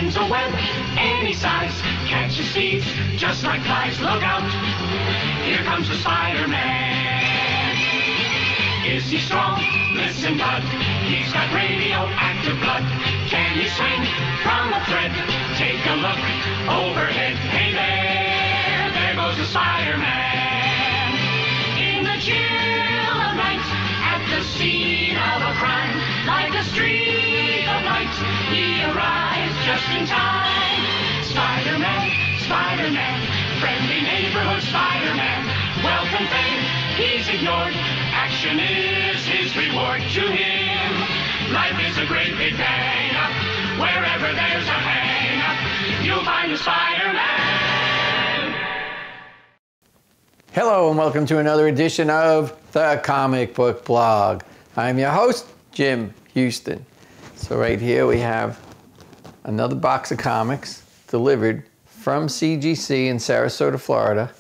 spins a web any size, catches thieves just like flies. Look out, here comes the Spider-Man. Is he strong? Listen, bud, he's got radioactive blood. Can he swing from a thread? Take a look overhead. Hey there goes the Spider-Man. In the chill of night, at the scene of a crime, like a streak of light, he arrives just in time. Spider-Man, Spider-Man, friendly neighborhood Spider-Man. Wealth and fame, he's ignored. Action is his reward to him. Life is a great big bang up. Wherever there's a hang up, you'll find a Spider-Man. Hello and welcome to another edition of the Comic Book Blog. I'm your host, Jim Houston. So right here we have another box of comics delivered from CGC in Sarasota, Florida,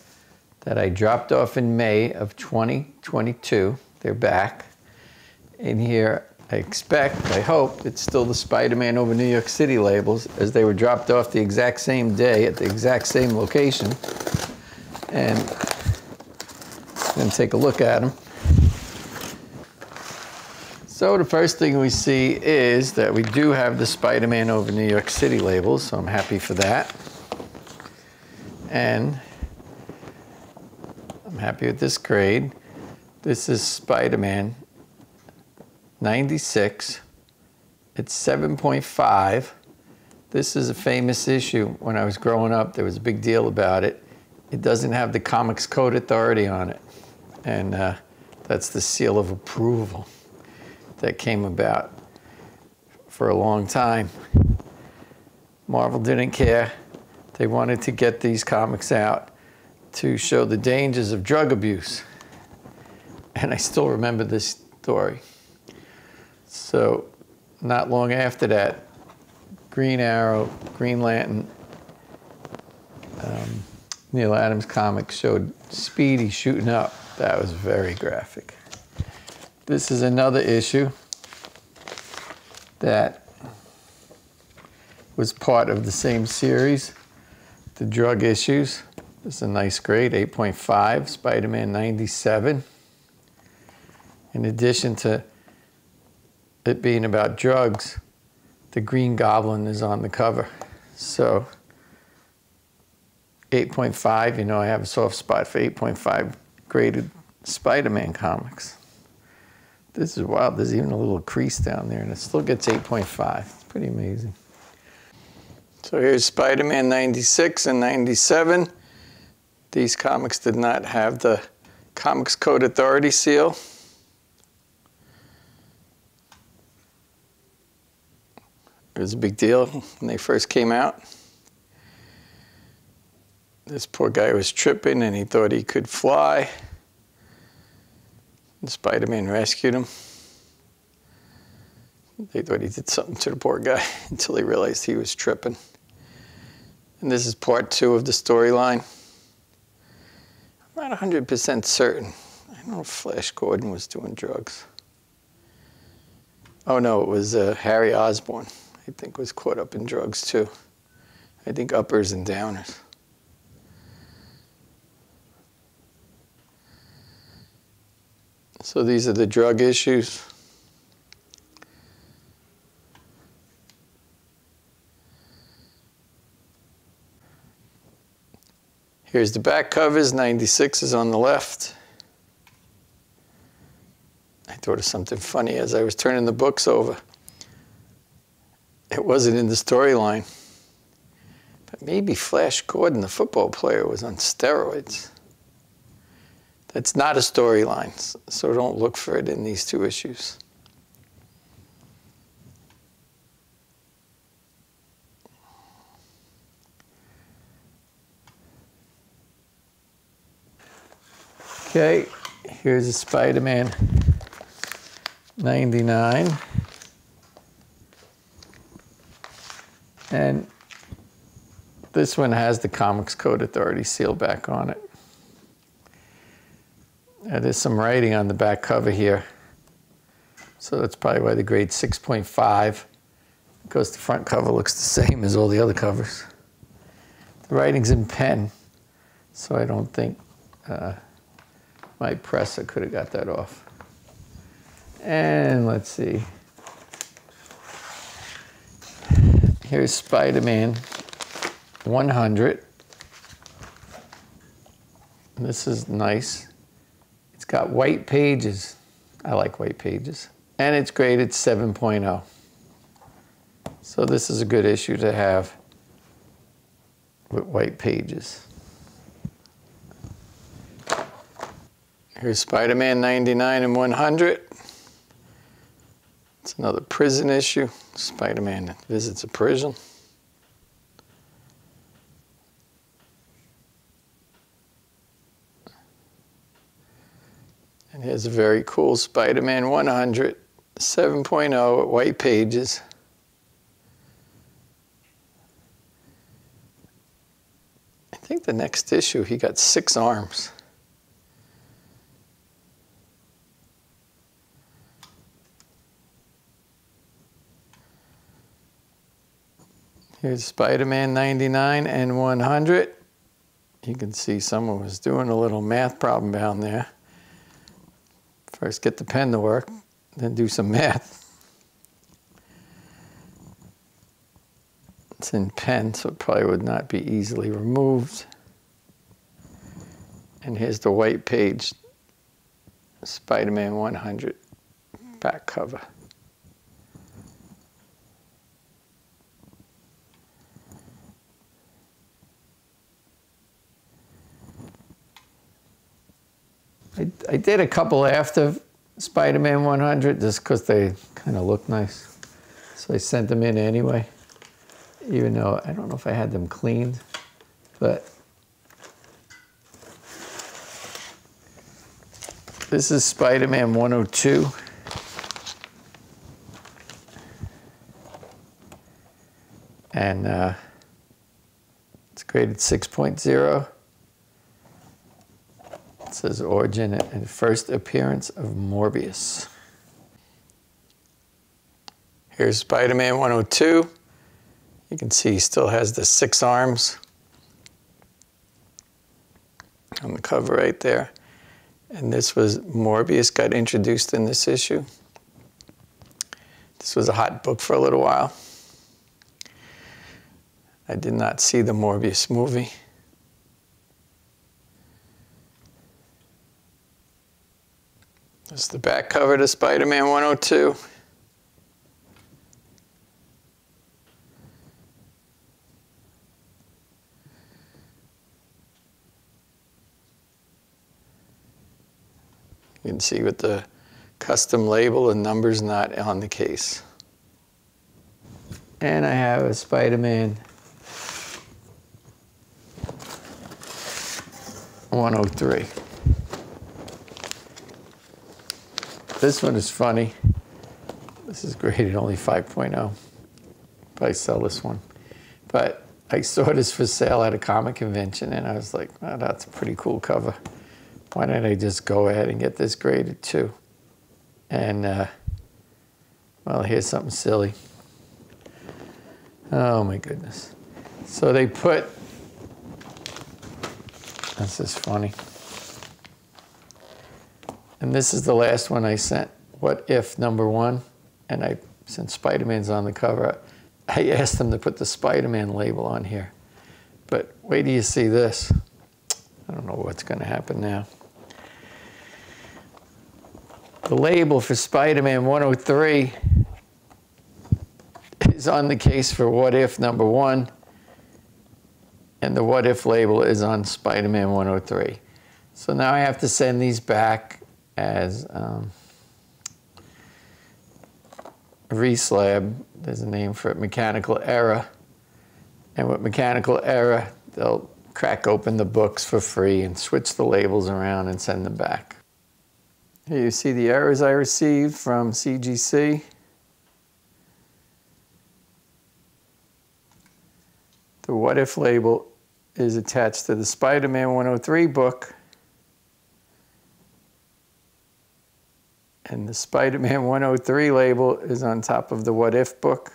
that I dropped off in May of 2022. They're back. In here, I hope, it's still the Spider-Man over New York City labels, as they were dropped off the exact same day at the exact same location. And I'm going to take a look at them. So the first thing we see is that we do have the Spider-Man over New York City labels, so I'm happy for that. And I'm happy with this grade. This is Spider-Man 96. It's 7.5. This is a famous issue. When I was growing up, there was a big deal about it. It doesn't have the Comics Code Authority on it. And that's the seal of approval that came about for a long time. Marvel didn't care. They wanted to get these comics out to show the dangers of drug abuse. And I still remember this story. So not long after that, Green Arrow, Green Lantern, Neil Adams comics showed Speedy shooting up. That was very graphic. This is another issue that was part of the same series, the drug issues. This is a nice grade, 8.5, Spider-Man 97. In addition to it being about drugs, the Green Goblin is on the cover. So 8.5, you know I have a soft spot for 8.5 graded Spider-Man comics. This is wild. There's even a little crease down there, and it still gets 8.5. It's pretty amazing. So here's Spider-Man 96 and 97. These comics did not have the Comics Code Authority seal. It was a big deal when they first came out. This poor guy was tripping and he thought he could fly. And Spider-Man rescued him. They thought he did something to the poor guy until they realized he was tripping. And this is part 2 of the storyline. I'm not 100% certain. I don't know if Flash Gordon was doing drugs. Oh no, it was Harry Osborn, I think, was caught up in drugs too. I think uppers and downers. So these are the drug issues. Here's the back covers. 96 is on the left. I thought of something funny as I was turning the books over. It wasn't in the storyline, but maybe Flash Gordon, the football player, was on steroids. That's not a storyline, so don't look for it in these 2 issues. Okay, here's a Spider-Man 99. And this one has the Comics Code Authority seal back on it. There's some writing on the back cover here. So that's probably why the grade's 6.5. because the front cover looks the same as all the other covers. The writing's in pen, so I don't think my presser could have got that off. And let's see. Here's Spider-Man 100. This is nice. It's got white pages. I like white pages. And it's graded 7.0. So this is a good issue to have with white pages. Here's Spider-Man 99 and 100. It's another prison issue. Spider-Man visits a prison. And here's a very cool Spider-Man 100, 7.0 at white pages. I think the next issue he got 6 arms. Here's Spider-Man 99 and 100. You can see someone was doing a little math problem down there. First get the pen to work, then do some math. It's in pen, so it probably would not be easily removed. And here's the white page, Spider-Man 100 back cover. I did a couple after Spider-Man 100 just because they kind of look nice. So I sent them in anyway, even though I don't know if I had them cleaned, but this is Spider-Man 102. And it's graded 6.0. It says origin and first appearance of Morbius. Here's Spider-Man 102. You can see he still has the 6 arms on the cover right there. And this was Morbius got introduced in this issue. This was a hot book for a little while. I did not see the Morbius movie. This is the back cover to Spider-Man 102. You can see with the custom label, the number's not on the case. And I have a Spider-Man 103. This one is funny. This is graded only 5.0. Probably sell this one. But I saw this for sale at a comic convention and I was like, oh, that's a pretty cool cover. Why don't I just go ahead and get this graded too? And, well, here's something silly. Oh my goodness. So they put, this is funny. And this is the last one I sent, What If #1. And since Spider-Man's on the cover, I asked them to put the Spider-Man label on here. But wait till you see this. I don't know what's going to happen now. The label for Spider-Man 103 is on the case for What If #1. And the What If label is on Spider-Man 103. So now I have to send these back as reslab. There's a name for it, mechanical error. And with mechanical error, they'll crack open the books for free and switch the labels around and send them back. Here you see the errors I received from CGC. The What If label is attached to the Spider-Man 103 book. And the Spider-Man 103 label is on top of the What If book.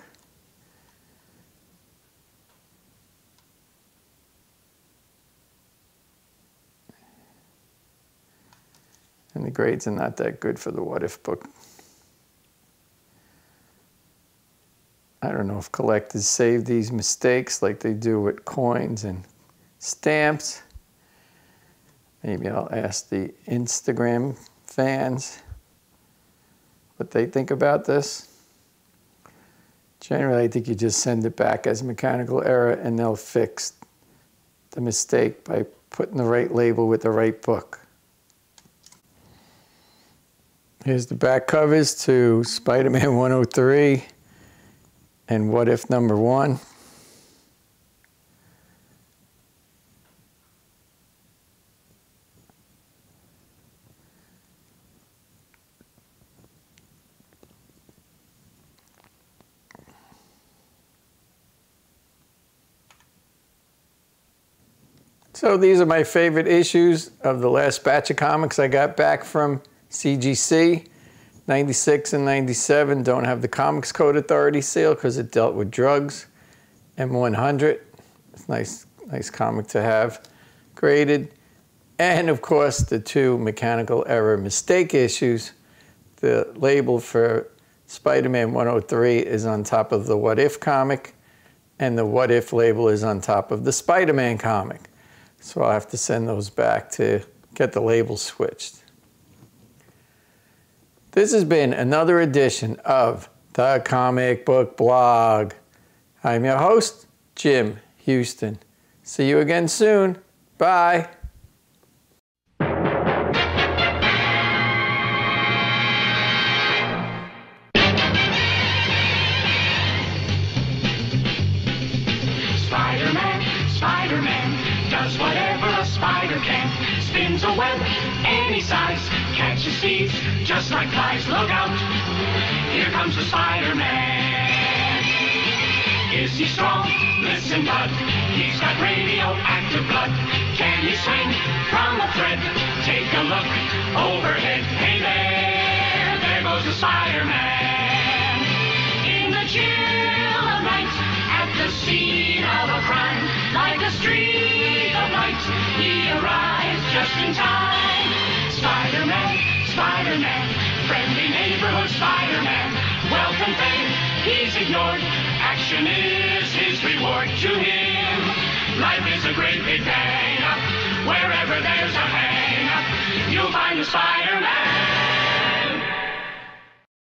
the grades are not that good for the What If book. I don't know if collectors save these mistakes like they do with coins and stamps. Maybe I'll ask the Instagram fans what they think about this. Generally, I think you just send it back as mechanical error and they'll fix the mistake by putting the right label with the right book. Here's the back covers to Spider-Man 103 and What If number 1. So these are my favorite issues of the last batch of comics I got back from CGC. 96 and 97 don't have the Comics Code Authority seal because it dealt with drugs. M100, it's nice comic to have graded. And of course the 2 mechanical error mistake issues. The label for Spider-Man 103 is on top of the What If comic, and the What If label is on top of the Spider-Man comic. So I'll have to send those back to get the labels switched. This has been another edition of the Comic Book Blog. I'm your host, Jim Houston. See you again soon. Bye. Spider-Man does whatever a spider can. Spins a web any size, catches thieves just like flies. Look out, here comes the Spider-Man. Is he strong? Listen, bud, he's got radioactive blood. Can he swing from a thread? Take a look overhead. Hey there goes the Spider-Man. In the chill of night, at the scene of a crime, like a streak of light, he arrives just in time. Spider-Man, Spider-Man, friendly neighborhood Spider-Man. Wealth and fame, he's ignored. Action is his reward. To him, life is a great big hang-up. Wherever there's a hang-up, you'll find the Spider-Man.